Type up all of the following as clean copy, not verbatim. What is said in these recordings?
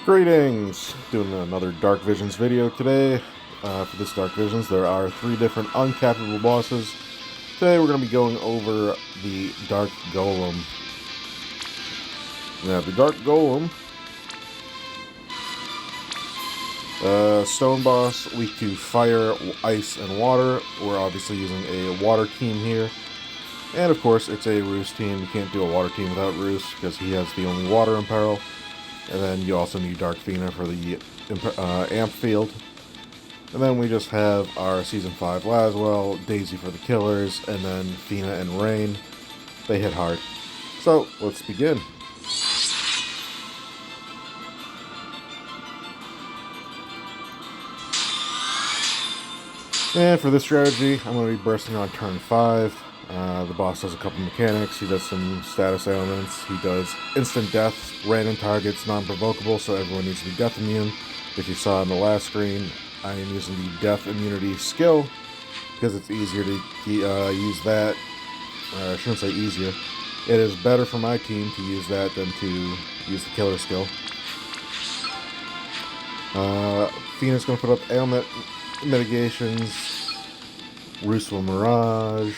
Greetings! Doing another Dark Visions video today. For this Dark Visions, there are 3 different uncappable bosses. Today we're going to be going over the Dark Golem. Now, the Dark Golem, stone boss, weak to fire, ice, and water. We're obviously using a water team here. And of course, it's a Roost team. You can't do a water team without Roost because he has the only water in peril. And then you also need Dark Fina for the amp field. And then we just have our Season 5 Laswell, Daisy for the killers, and then Fina and Rain. They hit hard. So, let's begin. And for this strategy, I'm going to be bursting on turn 5. The boss does a couple mechanics. He does some status ailments. He does instant death, random targets, non-provocable, so everyone needs to be death immune. If you saw on the last screen, I am using the death immunity skill because it's easier to use that. I shouldn't say easier. It is better for my team to use that than to use the killer skill. Fina's going to put up ailment mitigations. Roost will Mirage.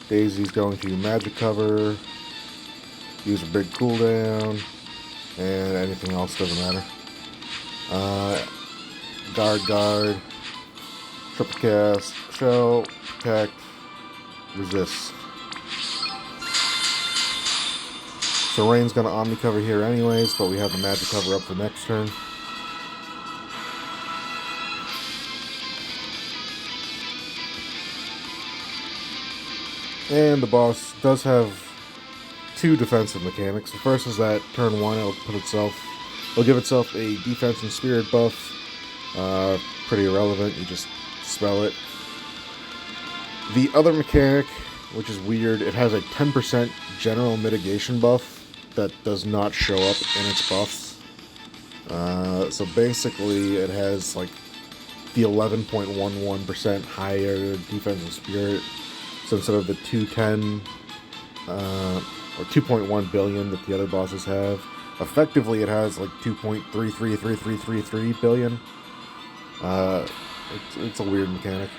Daisy's going to magic cover, use a big cooldown, and anything else doesn't matter. Guard, triple cast, shell, protect, resist. So Rain's going to omni cover here anyways, but we have the magic cover up for next turn. And the boss does have 2 defensive mechanics. The first is that turn 1 it'll give itself a defense and spirit buff. Pretty irrelevant, you just spell it. The other mechanic, which is weird, it has a 10% general mitigation buff that does not show up in its buffs. So basically it has like the 11.11% higher defense and spirit. So instead of the 210 or 2.1 billion that the other bosses have, effectively it has like 2.333333 billion. It's a weird mechanic.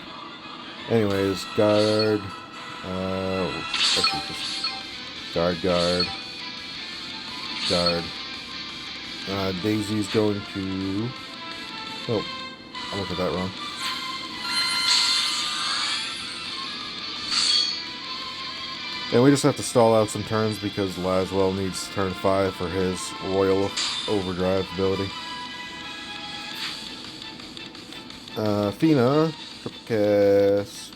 Anyways, guard. Guard. Daisy's going to. Oh, I looked at that wrong. And we just have to stall out some turns because Laswell needs turn 5 for his Royal Overdrive ability. Fina, triple cast.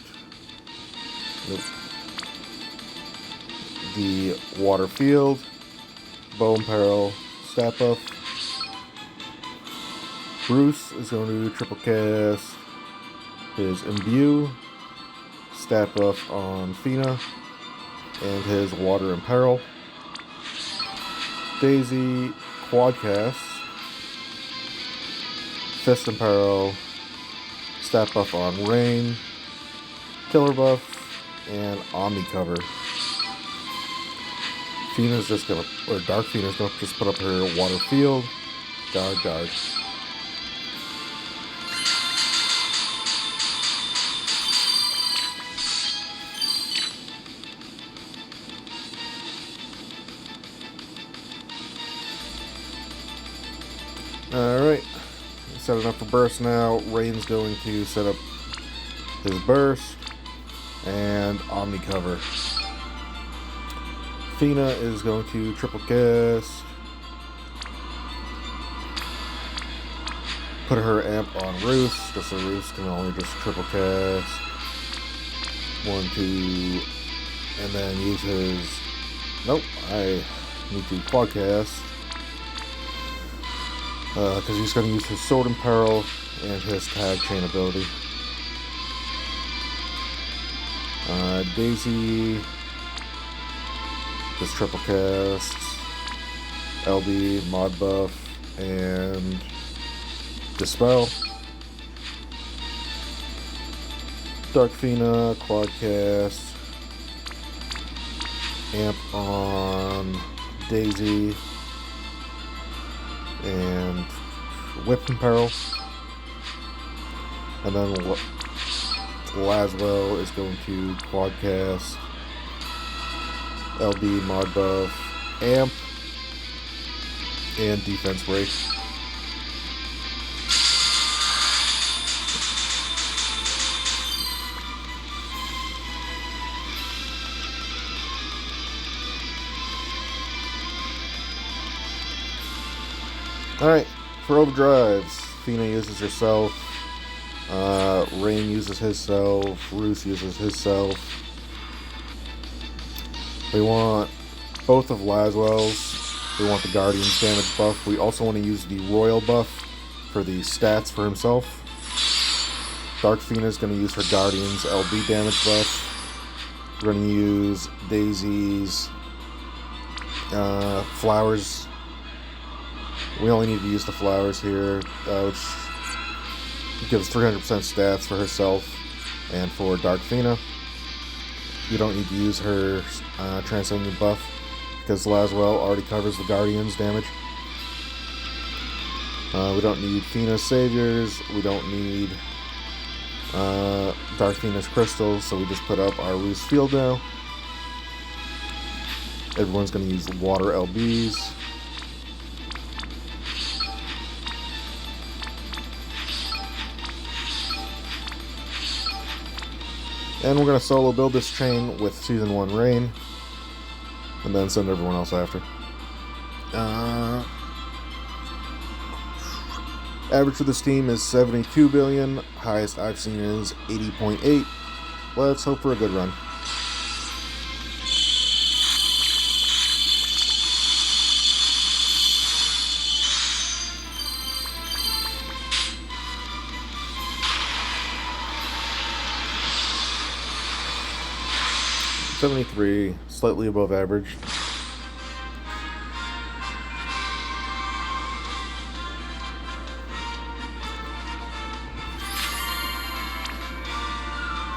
Nope. The water field, bone peril, stat buff. Bruce is going to triple cast his imbue, stat buff on Fina, and his water in peril. Daisy quadcast, fist in peril, stat buff on Rain, killer buff, and omni cover. Fina's just gonna, or Dark Fina's gonna just put up her water field. Guard. Alright, setting up for burst now. Rain's going to set up his burst and omni cover. Fina is going to triple cast, put her amp on Roost, because the Roost can only just triple cast 1, 2, and then use his, nope, I need to quad cast. Because he's going to use his Sword in Peril and his Tag Chain ability. Daisy, just triple cast, LB, mod buff, and Dispel. Dark Fina, quad cast, amp on Daisy, and Whip Imperil. And then Laswell is going to Quadcast, LB, Mod Buff, Amp, and Defense Break. Alright, for overdrives, Fina uses herself, Rain uses himself, Roos uses himself. We want both of Laswell's. We want the Guardian's damage buff. We also want to use the Royal buff for the stats for himself. Dark Fina is going to use her Guardian's LB damage buff. We're going to use Daisy's Flowers. We only need to use the Flowers here, which gives 300% stats for herself and for Dark Fina. You don't need to use her Transcendent buff because Laswell already covers the Guardian's damage. We don't need Fina's Saviors. We don't need Dark Fina's Crystals, so we just put up our Roos Field now. Everyone's going to use Water LBs. And we're going to solo build this chain with Season 1 Rain, and then send everyone else after. Average for this team is 72 billion. Highest I've seen is 80.8. Let's hope for a good run. $73, slightly above average.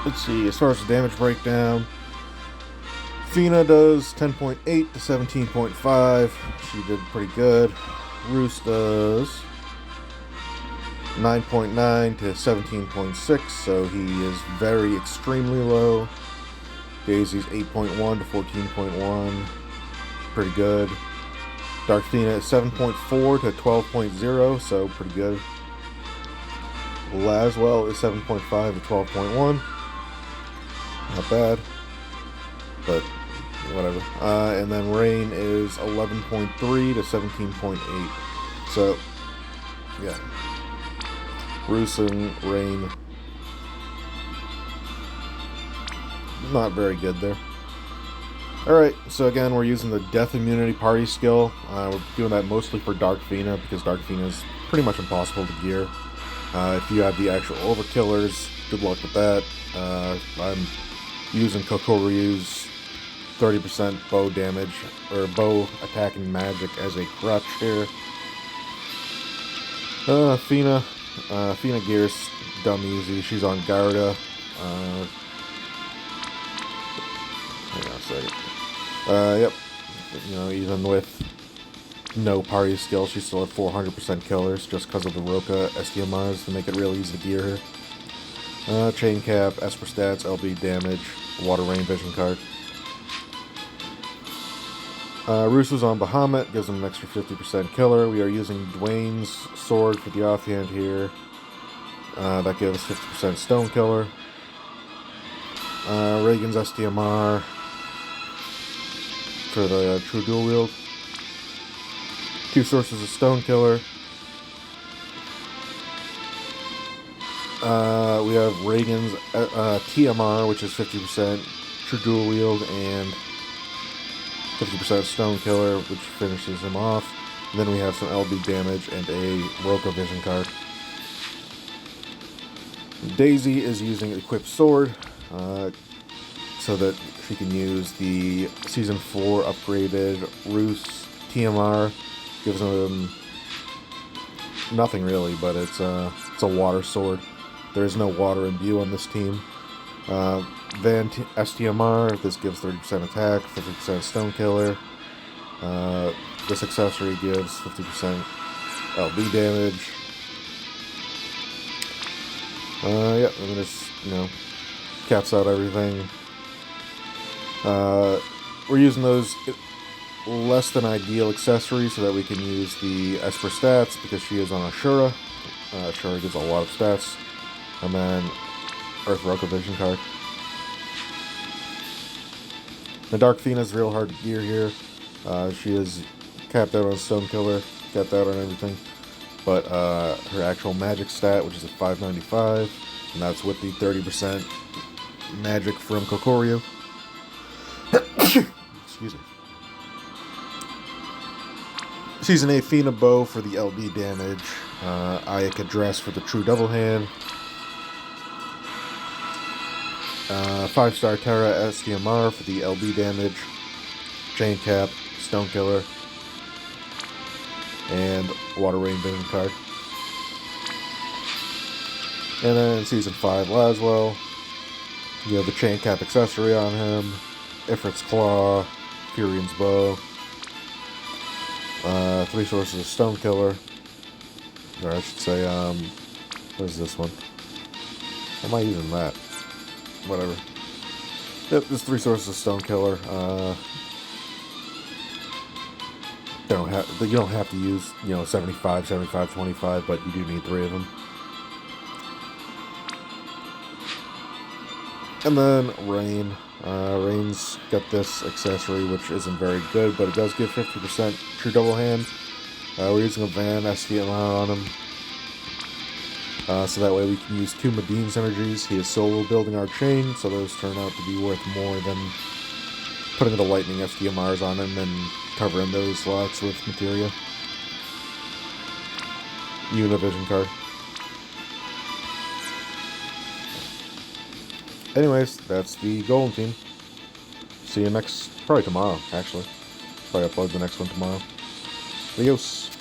Let's see, as far as the damage breakdown, Fina does 10.8 to 17.5. She did pretty good. Roos does 9.9 to 17.6, so he is very extremely low. Daisy's 8.1 to 14.1, pretty good. Dark Fina is 7.4 to 12.0, so pretty good. Laswell is 7.5 to 12.1, not bad, but whatever. And then Rain is 11.3 to 17.8, so yeah. Roos and Rain, not very good there. Alright, so again, we're using the Death Immunity Party skill. We're doing that mostly for Dark Fina, because Dark Fina is pretty much impossible to gear. If you have the actual Overkillers, good luck with that. I'm using Kokoryu's 30% bow damage, or bow attacking magic as a crutch here. Fina gears dumb easy. She's on Garda. Hang on a second. Yep. You know, even with no party skill, she still had 400% killers just because of the Roka SDMRs to make it real easy to gear her. Chain Cap, Esper Stats, LB Damage, Water Rain Vision Card. Roos was on Bahamut, gives him an extra 50% killer. We are using Dwayne's Sword for the offhand here. That gives 50% Stone Killer. Reagan's SDMR for the True Dual Wield. 2 sources of Stone Killer. We have Reagan's TMR, which is 50% True Dual Wield and 50% Stone Killer, which finishes him off. And then we have some LB damage and a Roka Vision card. Daisy is using Equipped Sword, so that she can use the Season 4 upgraded Roos TMR. Gives him nothing really, but it's a water sword. There is no water imbue on this team. Van STMR, this gives 30% attack, 50% Stone Killer. This accessory gives 50% LB damage. Yeah, I'm gonna just, caps out everything. We're using those less than ideal accessories so that we can use the Esper stats because she is on Ashura. Ashura gives a lot of stats. And then Earth Roka Vision card. The Dark Athena's real hard to gear here. She is capped out on Stone Killer, capped out on everything. But her actual magic stat, which is a 595, and that's with the 30% magic from Kokoryu. Excuse me. Season 8 Fina Bow for the LB damage. Ayaka Dress for the True Double Hand. 5-star Terra SDMR for the LB damage. Chain Cap, Stone Killer, and Water Rain Vision card. And then Season 5 Laswell. You have the Chain Cap accessory on him. Ifrit's Claw, Furion's Bow. 3 sources of Stone Killer. Or I should say, what is this one? How am I using that? Whatever. Yep, there's 3 sources of Stone Killer. You don't have to use, 75, 75, 25, but you do need 3 of them. And then Rain. Rain's got this accessory, which isn't very good, but it does give 50% True Double Hand. We're using a Van SDMR on him. So that way we can use 2 Madine's energies. He is solo building our chain, so those turn out to be worth more than putting the lightning SDMRs on him and covering those slots with materia. Univision card. Anyways, that's the Golem team. See you probably tomorrow, actually. Probably upload the next one tomorrow. Adios.